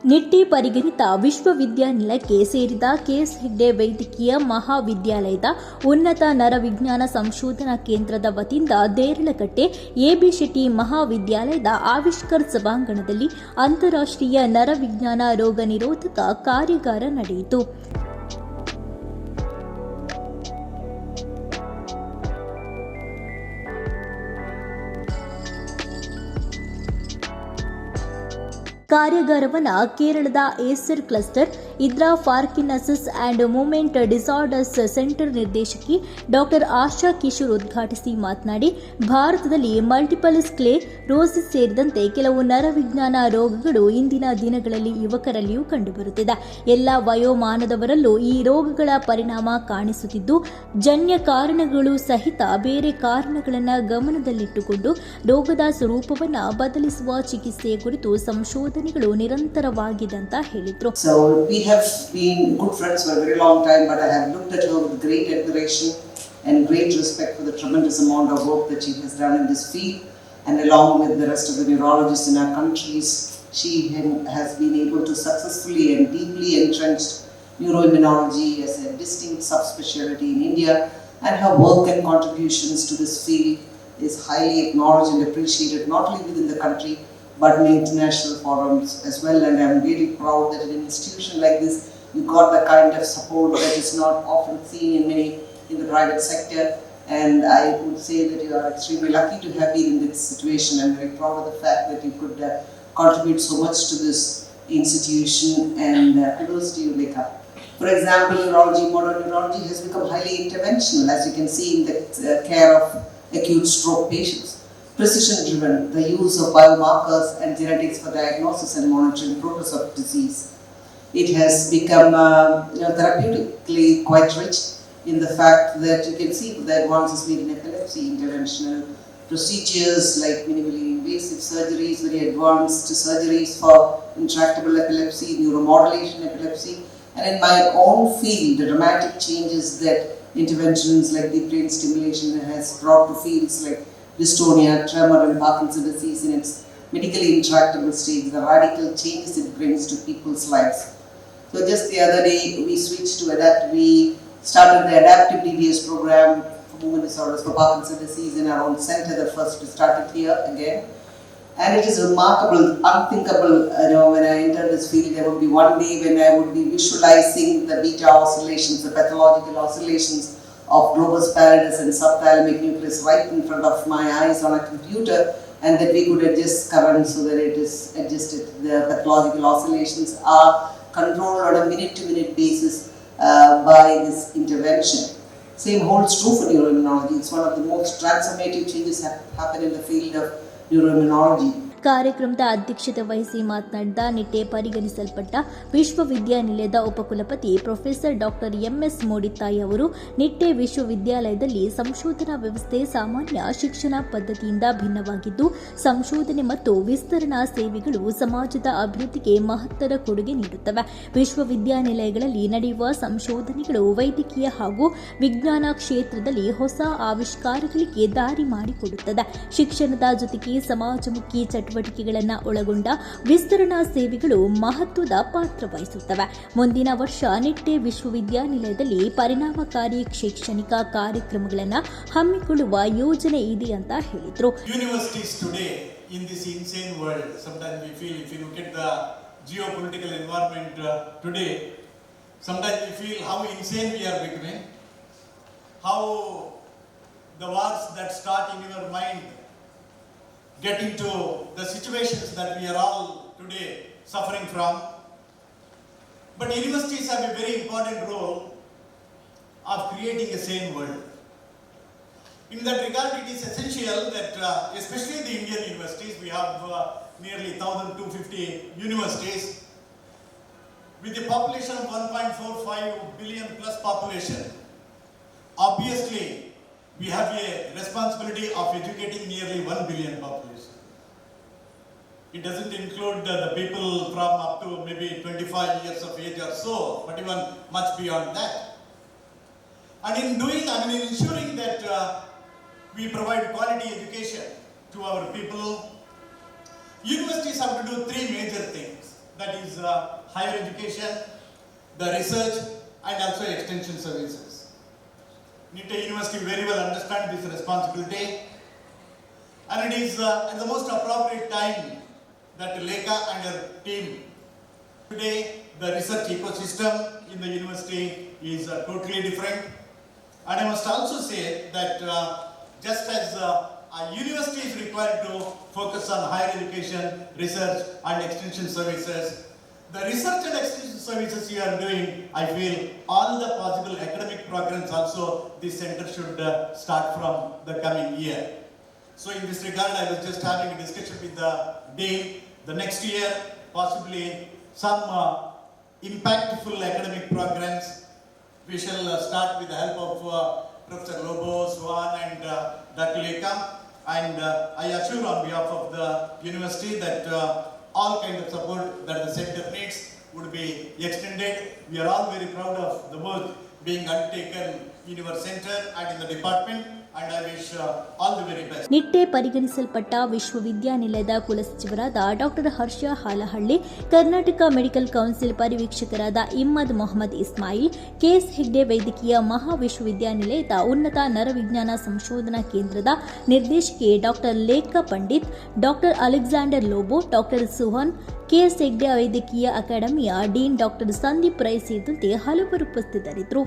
ನಿಟ್ಟೆ ಪರಿಗಣಿತ ವಿಶ್ವವಿದ್ಯಾನಿಲಯಕ್ಕೆ ಸೇರಿದ ಕೆಎಸ್ ಹೆಗ್ಡೆ ವೈದ್ಯಕೀಯ ಮಹಾವಿದ್ಯಾಲಯದ ಉನ್ನತ ನರವಿಜ್ಞಾನ ಸಂಶೋಧನಾ ಕೇಂದ್ರದ ವತಿಯಿಂದ ದೇರಳಕಟ್ಟೆ ಎಬಿ ಶೆಟ್ಟಿ ಮಹಾವಿದ್ಯಾಲಯದ ಆವಿಷ್ಕರ್ ಸಭಾಂಗಣದಲ್ಲಿ ಅಂತಾರಾಷ್ಟ್ರೀಯ ನರವಿಜ್ಞಾನ ರೋಗ ನಿರೋಧಕ ಕಾರ್ಯಾಗಾರ ನಡೆಯಿತು. ಕಾರ್ಯಾಗಾರವನ್ನು ಕೇರಳದ ಏಸರ್ ಕ್ಲಸ್ಟರ್ ಇದ್ರಾ Parkinson's and movement disorders centre ನಿರ್ದೇಶಕಿ ಡಾಕ್ಟರ್ ಆಶಾ ಕಿಶೋರ್ ಉದ್ಘಾಟಿಸಿ ಮಾತನಾಡಿ, ಭಾರತದಲ್ಲಿ ಮಲ್ಟಿಪಲ್ ಸ್ಕ್ಲೆರೋಸಿಸ್ ಸೇರಿದಂತೆ ಕೆಲವು ನರವಿಜ್ಞಾನ ರೋಗಗಳು ಇಂದಿನ ದಿನಗಳಲ್ಲಿ ಯುವಕರಲ್ಲಿಯೂ ಕಂಡುಬರುತ್ತಿದೆ. ಎಲ್ಲ ವಯೋಮಾನದವರಲ್ಲೂ ಈ ರೋಗಗಳ ಪರಿಣಾಮ ಕಾಣಿಸುತ್ತಿದ್ದು, ಜನ್ಯ ಕಾರಣಗಳು ಸಹಿತ ಬೇರೆ ಕಾರಣಗಳನ್ನು ಗಮನದಲ್ಲಿಟ್ಟುಕೊಂಡು ರೋಗದ ಸ್ವರೂಪವನ್ನು ಬದಲಿಸುವ ಚಿಕಿತ್ಸೆಯ ಕುರಿತು ಸಂಶೋಧನೆಗಳು ನಿರಂತರವಾಗಿದೆ ಅಂತ ಹೇಳಿದರು. We have been good friends for a very long time, but I have looked at her with great admiration and great respect for the tremendous amount of work that she has done in this field. And along with the rest of the neurologists in our countries, she has been able to successfully and deeply entrench neuroimmunology as a distinct subspecialty in India. And her work and contributions to this field is highly acknowledged and appreciated, not only within the country, but in international forums as well. And I'm really proud that in an institution like this, you got the kind of support that is not often seen in the private sector. And I would say that you are extremely lucky to have been in this situation. I'm very proud of the fact that you could contribute so much to this institution, and kudos to you, Lekha. For example, modern neurology has become highly interventional, as you can see in the care of acute stroke patients. Precision-driven, the use of biomarkers and genetics for diagnosis and monitoring progress of disease. It has become therapeutically quite rich in the fact that you can see the advances made in epilepsy, interventional procedures like minimally invasive surgeries, very advanced surgeries for intractable epilepsy, neuromodulation epilepsy, and in my own field, the dramatic changes that interventions like deep brain stimulation has brought to fields like dystonia, tremor and Parkinson's disease in its medically intractable stage, the radical changes it brings to people's lives. So just the other day we switched to we started the adaptive DBS program for movement disorders for Parkinson's disease in our own center, the first we started here again. And it is remarkable, unthinkable, when I entered this field, there would be one day when I would be visualizing the beta oscillations, the pathological oscillations of globus pallidus and subthalamic nucleus right in front of my eyes on a computer, and that we could adjust current so that it is adjusted. The pathological oscillations are controlled on a minute-to-minute basis by this intervention. Same holds true for neuroimmunology. It's one of the most transformative changes that happen in the field of neuroimmunology. ಕಾರ್ಯಕ್ರಮದ ಅಧ್ಯಕ್ಷತೆ ವಹಿಸಿ ಮಾತನಾಡಿದ ನಿಟ್ಟೆ ಪರಿಗಣಿಸಲ್ಪಟ್ಟ ವಿಶ್ವವಿದ್ಯಾನಿಲಯದ ಉಪಕುಲಪತಿ professor doctor MS ಮೋಡಿತಾಯಿ ಅವರು, ನಿಟ್ಟೆ ವಿಶ್ವವಿದ್ಯಾಲಯದಲ್ಲಿ ಸಂಶೋಧನಾ ವ್ಯವಸ್ಥೆ ಸಾಮಾನ್ಯ ಶಿಕ್ಷಣ ಪದ್ಧತಿಯಿಂದ ಭಿನ್ನವಾಗಿದ್ದು, ಸಂಶೋಧನೆ ಮತ್ತು ವಿಸ್ತರಣಾ ಸೇವೆಗಳು ಸಮಾಜದ ಅಭಿವೃದ್ಧಿಗೆ ಮಹತ್ವದ ಕೊಡುಗೆ ನೀಡುತ್ತವೆ. ವಿಶ್ವವಿದ್ಯಾನಿಲಯಗಳಲ್ಲಿ ನಡೆಯುವ ಸಂಶೋಧನೆಗಳು ವೈದ್ಯಕೀಯ ಹಾಗೂ ವಿಜ್ಞಾನ ಕ್ಷೇತ್ರದಲ್ಲಿ ಹೊಸ ಆವಿಷ್ಕಾರಗಳಿಗೆ ದಾರಿ ಮಾಡಿಕೊಡುತ್ತದೆ. ಶಿಕ್ಷಣದ ಜೊತೆಗೆ ಸಮಾಜಮುಖಿ ಚಟುವಟಿಕೆಗಳನ್ನು ಒಳಗೊಂಡ ವಿಸ್ತರಣಾ ಸೇವೆಗಳು ಮಹತ್ವದ ಪಾತ್ರ ವಹಿಸುತ್ತವೆ. ಮುಂದಿನ ವರ್ಷ ನಿಟ್ಟೆ ವಿಶ್ವವಿದ್ಯಾನಿಲಯದಲ್ಲಿ ಪರಿಣಾಮಕಾರಿ ಶೈಕ್ಷಣಿಕ ಕಾರ್ಯಕ್ರಮಗಳನ್ನು ಹಮ್ಮಿಕೊಳ್ಳುವ ಯೋಜನೆ ಇದೆ ಅಂತ ಹೇಳಿದರು. Universities today in this insane world, sometimes we feel, if you look at the geopolitical environment today, sometimes we feel how insane we are becoming, how the wars that start in your mind get into the situations that we are all today suffering from. But universities have a very important role of creating a sane world. In that regard, it is essential that, especially the Indian universities, we have nearly 1,250 universities, with a population of 1.45 billion plus population. Obviously, we have a responsibility of educating nearly 1 billion population. It doesn't include the people from up to maybe 25 years of age or so, but even much beyond that. And in ensuring that we provide quality education to our people, universities have to do three major things. that is higher education, the research and also extension services. Nitte University very well understand this responsibility, and it is at the most appropriate time that Lekha and her team today, the research ecosystem in the university is totally different. And I must also say that just as a university is required to focus on higher education, research and extension services, the research and extension services you are doing, I feel all the possible academic programs also this center should start from the coming year. So in this regard, I was just having a discussion with the dean. The next year, possibly some impactful academic programs. We shall start with the help of Professor Lobo, Swan and Dr. Lekha. And I assure on behalf of the university that all kinds of support that the center needs would be extended. We are all very proud of the work being undertaken in your center and in the department. And I wish all the very best. Nitte ಪರಿಗಣಿಸಲ್ಪಟ್ಟ ವಿಶ್ವವಿದ್ಯಾನಿಲಯದ ಕುಲಸಚಿವರಾದ doctor Harsha Halahalli, Karnataka medical council ಪರಿವೀಕ್ಷಕರಾದ Immad Mohammed Ismail, KS Hegde ವೈದ್ಯಕೀಯ ಮಹಾವಿಶ್ವವಿದ್ಯಾನಿಲಯದ ಉನ್ನತ ನರವಿಜ್ಞಾನ ಸಂಶೋಧನಾ ಕೇಂದ್ರದ ನಿರ್ದೇಶಕಿ doctor Lekha Pandit, doctor Alexander Lobo, doctor Suhan, KS Hegde ವೈದ್ಯಕೀಯ ಅಕಾಡೆಮಿಯ ಡೀನ್ ಡಾಕ್ಟರ್ ಸಂದೀಪ್ ರೈ ಸೇರಿದಂತೆ ಹಲವರು ಉಪಸ್ಥಿತರಿದ್ದರು.